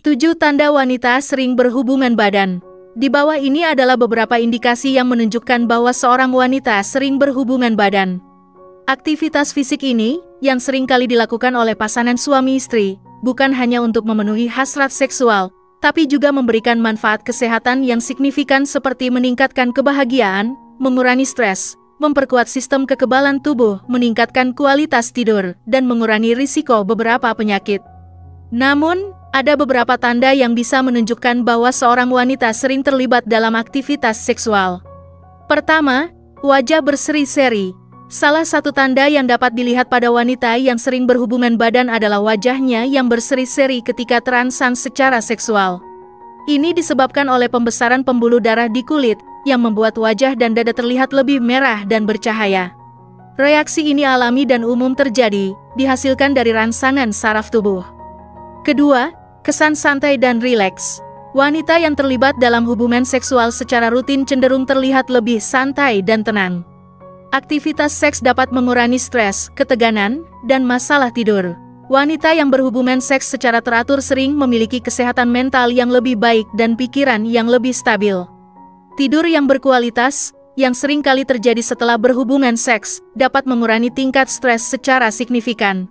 7 tanda wanita sering berhubungan badan. Di bawah ini adalah beberapa indikasi yang menunjukkan bahwa seorang wanita sering berhubungan badan. Aktivitas fisik ini, yang sering kali dilakukan oleh pasangan suami istri, bukan hanya untuk memenuhi hasrat seksual, tapi juga memberikan manfaat kesehatan yang signifikan seperti meningkatkan kebahagiaan, mengurangi stres, memperkuat sistem kekebalan tubuh, meningkatkan kualitas tidur, dan mengurangi risiko beberapa penyakit. Namun, ada beberapa tanda yang bisa menunjukkan bahwa seorang wanita sering terlibat dalam aktivitas seksual. Pertama, wajah berseri-seri. Salah satu tanda yang dapat dilihat pada wanita yang sering berhubungan badan adalah wajahnya yang berseri-seri ketika terangsang secara seksual. Ini disebabkan oleh pembesaran pembuluh darah di kulit, yang membuat wajah dan dada terlihat lebih merah dan bercahaya. Reaksi ini alami dan umum terjadi, dihasilkan dari rangsangan saraf tubuh. Kedua, kesan santai dan rileks. Wanita yang terlibat dalam hubungan seksual secara rutin cenderung terlihat lebih santai dan tenang. Aktivitas seks dapat mengurangi stres, ketegangan, dan masalah tidur. Wanita yang berhubungan seks secara teratur sering memiliki kesehatan mental yang lebih baik dan pikiran yang lebih stabil. Tidur yang berkualitas, yang sering kali terjadi setelah berhubungan seks, dapat mengurangi tingkat stres secara signifikan.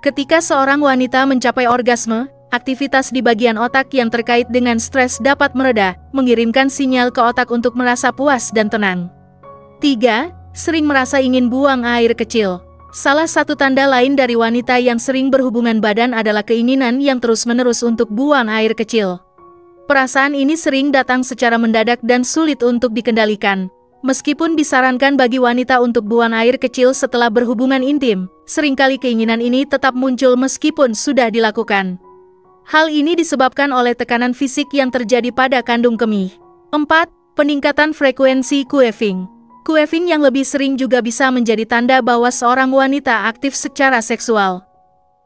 Ketika seorang wanita mencapai orgasme, aktivitas di bagian otak yang terkait dengan stres dapat mereda, mengirimkan sinyal ke otak untuk merasa puas dan tenang. 3. Sering merasa ingin buang air kecil. Salah satu tanda lain dari wanita yang sering berhubungan badan adalah keinginan yang terus-menerus untuk buang air kecil. Perasaan ini sering datang secara mendadak dan sulit untuk dikendalikan. Meskipun disarankan bagi wanita untuk buang air kecil setelah berhubungan intim, seringkali keinginan ini tetap muncul meskipun sudah dilakukan. Hal ini disebabkan oleh tekanan fisik yang terjadi pada kandung kemih. 4. Peningkatan frekuensi queefing. Queefing yang lebih sering juga bisa menjadi tanda bahwa seorang wanita aktif secara seksual.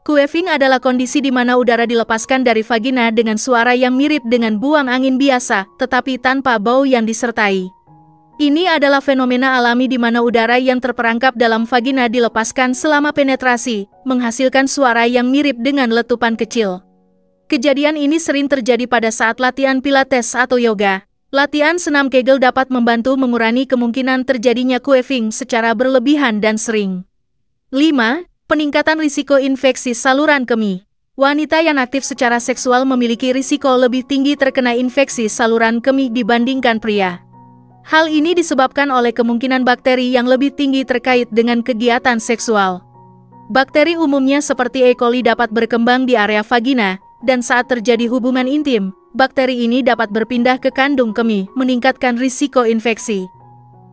Queefing adalah kondisi di mana udara dilepaskan dari vagina dengan suara yang mirip dengan buang angin biasa, tetapi tanpa bau yang disertai. Ini adalah fenomena alami di mana udara yang terperangkap dalam vagina dilepaskan selama penetrasi, menghasilkan suara yang mirip dengan letupan kecil. Kejadian ini sering terjadi pada saat latihan pilates atau yoga. Latihan senam Kegel dapat membantu mengurangi kemungkinan terjadinya queefing secara berlebihan dan sering. 5. Peningkatan risiko infeksi saluran kemih. Wanita yang aktif secara seksual memiliki risiko lebih tinggi terkena infeksi saluran kemih dibandingkan pria. Hal ini disebabkan oleh kemungkinan bakteri yang lebih tinggi terkait dengan kegiatan seksual. Bakteri umumnya seperti E. coli dapat berkembang di area vagina, dan saat terjadi hubungan intim, bakteri ini dapat berpindah ke kandung kemih, meningkatkan risiko infeksi.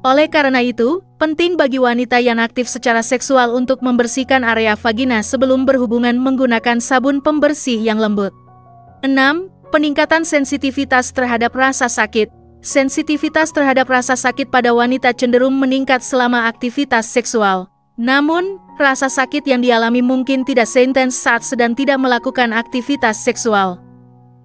Oleh karena itu, penting bagi wanita yang aktif secara seksual untuk membersihkan area vagina sebelum berhubungan menggunakan sabun pembersih yang lembut. 6. Peningkatan sensitivitas terhadap rasa sakit. Sensitivitas terhadap rasa sakit pada wanita cenderung meningkat selama aktivitas seksual. Namun, rasa sakit yang dialami mungkin tidak seintens saat sedang tidak melakukan aktivitas seksual.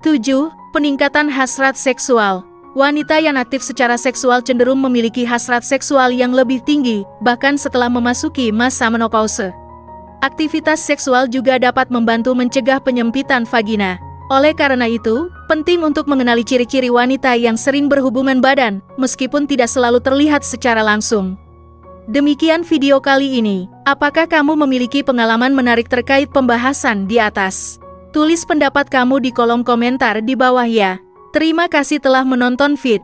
7. Peningkatan hasrat seksual. Wanita yang aktif secara seksual cenderung memiliki hasrat seksual yang lebih tinggi, bahkan setelah memasuki masa menopause. Aktivitas seksual juga dapat membantu mencegah penyempitan vagina. Oleh karena itu, penting untuk mengenali ciri-ciri wanita yang sering berhubungan badan, meskipun tidak selalu terlihat secara langsung. Demikian video kali ini. Apakah kamu memiliki pengalaman menarik terkait pembahasan di atas? Tulis pendapat kamu di kolom komentar di bawah ya. Terima kasih telah menonton vid.